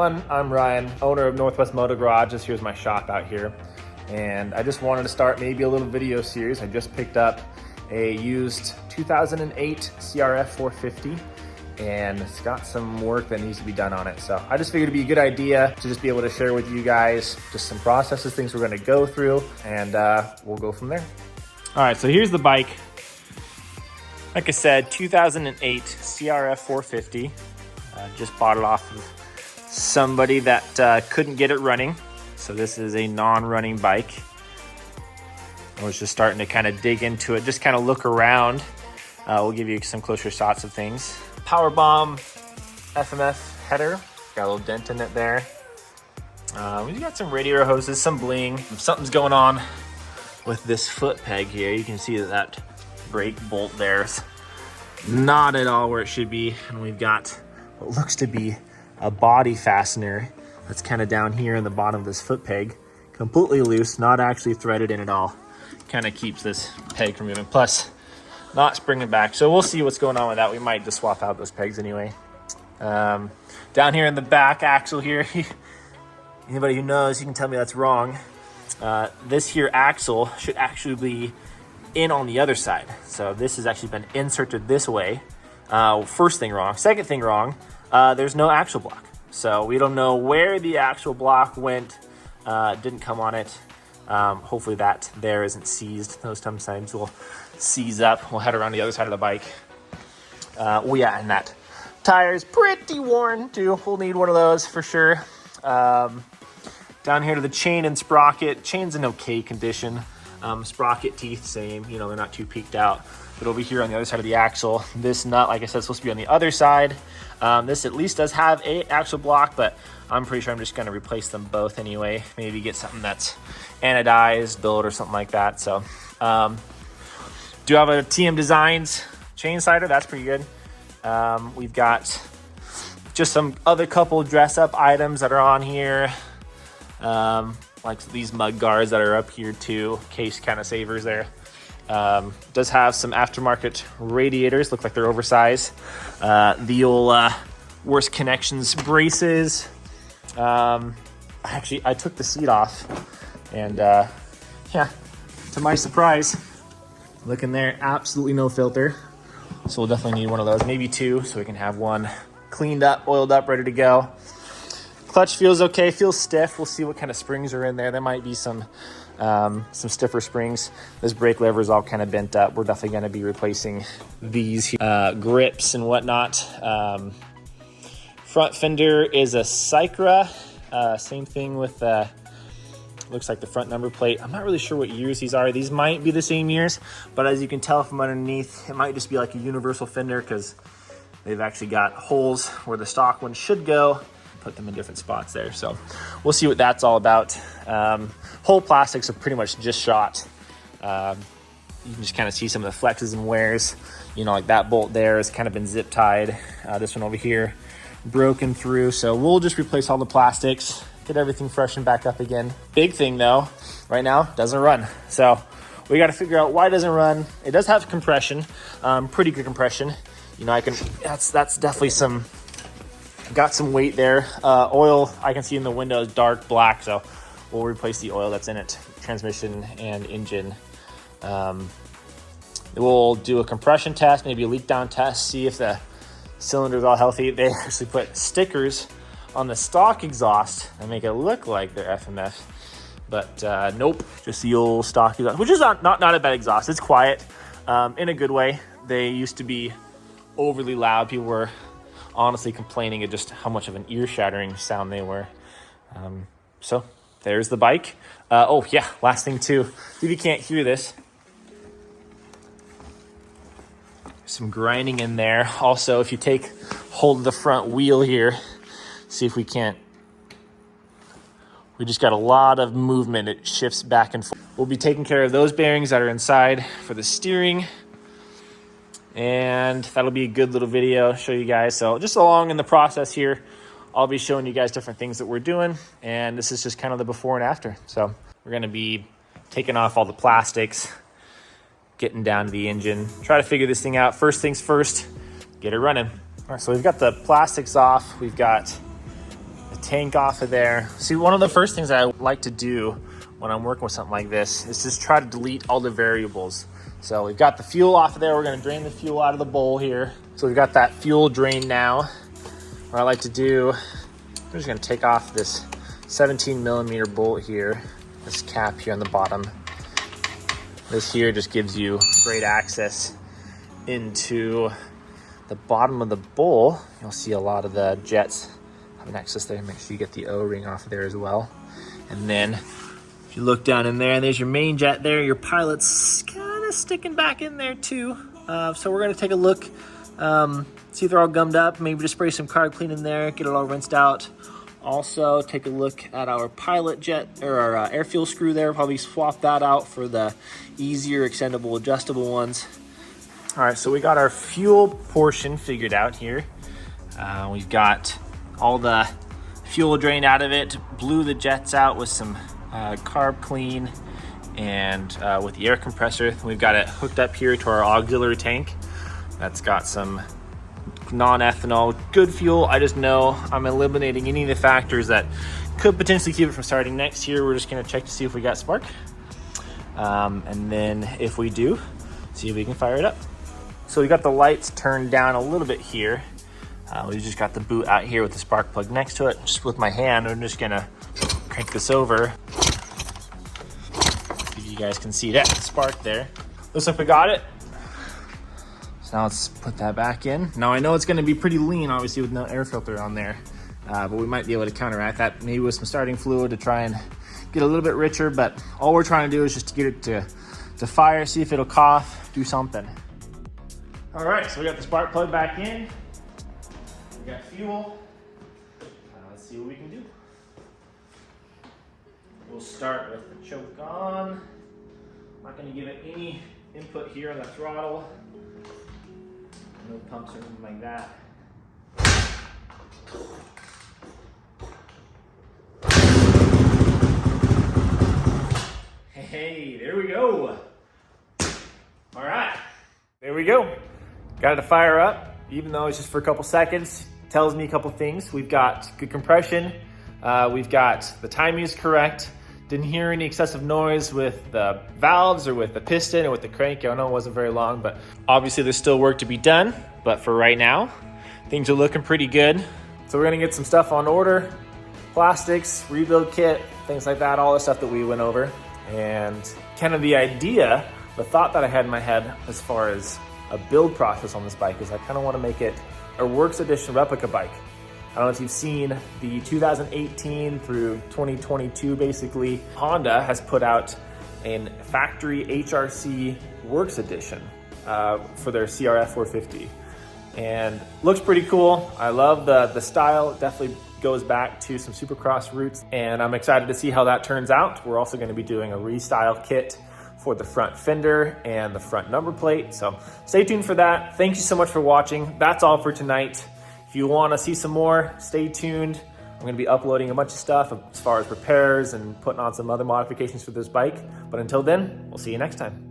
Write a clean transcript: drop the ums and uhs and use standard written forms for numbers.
everyone, I'm Ryan, owner of Nw Moto Garage. This here's my shop out here. And I just wanted to start maybe a little video series. I just picked up a used 2008 CRF450 and it's got some work that needs to be done on it. So I just figured it'd be a good idea to just be able to share with you guys just some processes, things we're gonna go through, and we'll go from there. All right, so here's the bike. Like I said, 2008 CRF450. Just bought it off of somebody that couldn't get it running. So this is a non-running bike. I was just starting to kind of dig into it, just kind of look around. We'll give you some closer shots of things. Power Bomb FMF header, got a little dent in it there. We've got some radiator hoses, some bling. If something's going on with this foot peg here, you can see that brake bolt there's not at all where it should be. And we've got what looks to be a body fastener that's kind of down here in the bottom of this foot peg, completely loose, not actually threaded in at all. Kind of keeps this peg from moving, plus not springing back. So we'll see what's going on with that. We might just swap out those pegs anyway. Down here in the back axle here, anybody who knows, you can tell me that's wrong. This here axle should actually be in on the other side. So this has actually been inserted this way. First thing wrong. Second thing wrong, there's no axle block. So we don't know where the actual block went. Didn't come on it. Hopefully that there isn't seized. Those sometimes will seize up. We'll head around the other side of the bike. Oh yeah, and that tire is pretty worn too. We'll need one of those for sure. Down here to the chain and sprocket. Chain's in okay condition. Sprocket teeth, same. You know, they're not too peaked out. But over here on the other side of the axle, this nut, like I said, is supposed to be on the other side. This at least does have a axle block, but I'm pretty sure I'm just gonna replace them both anyway. Maybe get something that's anodized, built or something like that. So, do have a TM Designs chain slider, that's pretty good. We've got just some other couple dress up items that are on here. Like these mud guards that are up here too, case kind of savers there. Does have some aftermarket radiators, look like they're oversized. The old worst connections braces. Actually, I took the seat off and yeah, to my surprise, look in there, absolutely no filter. So we'll definitely need one of those, maybe two, so we can have one cleaned up, oiled up, ready to go. Clutch feels okay, feels stiff. We'll see what kind of springs are in there. There might be some stiffer springs. This brake lever is all kind of bent up. We're definitely going to be replacing these grips and whatnot. Front fender is a Cycra. Same thing with looks like the front number plate. I'm not really sure what years these are. These might be the same years, but as you can tell from underneath, it might just be like a universal fender because they've actually got holes where the stock one should go. Put them in different spots there. So we'll see what that's all about. Whole plastics are pretty much just shot. You can just kind of see some of the flexes and wears. You know, like that bolt there has kind of been zip tied. This one over here broken through. So we'll just replace all the plastics, get everything freshened back up again. Big thing though, right now, doesn't run. So we got to figure out why it doesn't run. It does have compression, pretty good compression. You know, that's definitely some, got some weight there. Oil, I can see in the window is dark black, so we'll replace the oil that's in it, transmission and engine. We'll do a compression test, maybe a leak down test, see if the cylinder's all healthy. They actually put stickers on the stock exhaust and make it look like they're FMF, but nope, just the old stock exhaust, which is not a bad exhaust. It's quiet, in a good way. They used to be overly loud. People were honestly complaining at just how much of an ear-shattering sound they were. So there's the bike. Oh yeah, last thing too, if you can't hear this, some grinding in there. Also, if you take hold of the front wheel here, see if we can't, we just got a lot of movement. It shifts back and forth. We'll be taking care of those bearings that are inside for the steering, and that'll be a good little video, show you guys. So just along in the process here, I'll be showing you guys different things that we're doing, and this is just kind of the before and after. So we're going to be taking off all the plastics, getting down to the engine, try to figure this thing out. First things first, get it running. All right, so we've got the plastics off. We've got the tank off of there. See, one of the first things I like to do when I'm working with something like this is just try to delete all the variables. So we've got the fuel off of there. We're gonna drain the fuel out of the bowl here. So we've got that fuel drained now. What I like to do, I'm just gonna take off this 17 millimeter bolt here, this cap here on the bottom. This here just gives you great access into the bottom of the bowl. You'll see a lot of the jets have an access there. Make sure you get the O-ring off of there as well. And then if you look down in there, there's your main jet there. Your pilot's kind of sticking back in there too. So we're gonna take a look, see if they're all gummed up. Maybe just spray some carb clean in there, get it all rinsed out. Also take a look at our pilot jet or our air fuel screw there. Probably swap that out for the easier extendable adjustable ones. All right, so we got our fuel portion figured out here. We've got all the fuel drained out of it, blew the jets out with some carb clean and with the air compressor. We've got it hooked up here to our auxiliary tank. That's got some non-ethanol, good fuel. I just know I'm eliminating any of the factors that could potentially keep it from starting. Next here, we're just gonna check to see if we got spark. And then if we do, see if we can fire it up. So we got the lights turned down a little bit here. We just got the boot out here with the spark plug next to it. Just with my hand, I'm just gonna crank this over. See if you guys can see that spark there. Looks like we got it. So now let's put that back in. Now I know it's gonna be pretty lean, obviously with no air filter on there, but we might be able to counteract that maybe with some starting fluid to try and get a little bit richer, but all we're trying to do is just to get it to fire, see if it'll cough, do something. All right, so we got the spark plug back in. We got fuel. Let's see what we can do. We'll start with the choke on. I'm not gonna give it any input here on the throttle. No pumps or anything like that. Hey, there we go. All right, there we go. Got it to fire up, even though it's just for a couple seconds. Tells me a couple things. We've got good compression. We've got the timing is correct. Didn't hear any excessive noise with the valves or with the piston or with the crank. I know it wasn't very long, but obviously there's still work to be done. But for right now, things are looking pretty good. So we're gonna get some stuff on order, plastics, rebuild kit, things like that, all the stuff that we went over. And kind of the idea, the thought that I had in my head as far as a build process on this bike is I kind of want to make it a Works Edition replica bike. I don't know if you've seen the 2018 through 2022, basically, Honda has put out a factory HRC Works Edition for their CRF450. And looks pretty cool. I love the style. It definitely goes back to some Supercross roots, and I'm excited to see how that turns out. We're also going to be doing a restyle kit for the front fender and the front number plate. So stay tuned for that. Thank you so much for watching. That's all for tonight. If you want to see some more, stay tuned. I'm going to be uploading a bunch of stuff as far as repairs and putting on some other modifications for this bike. But until then, we'll see you next time.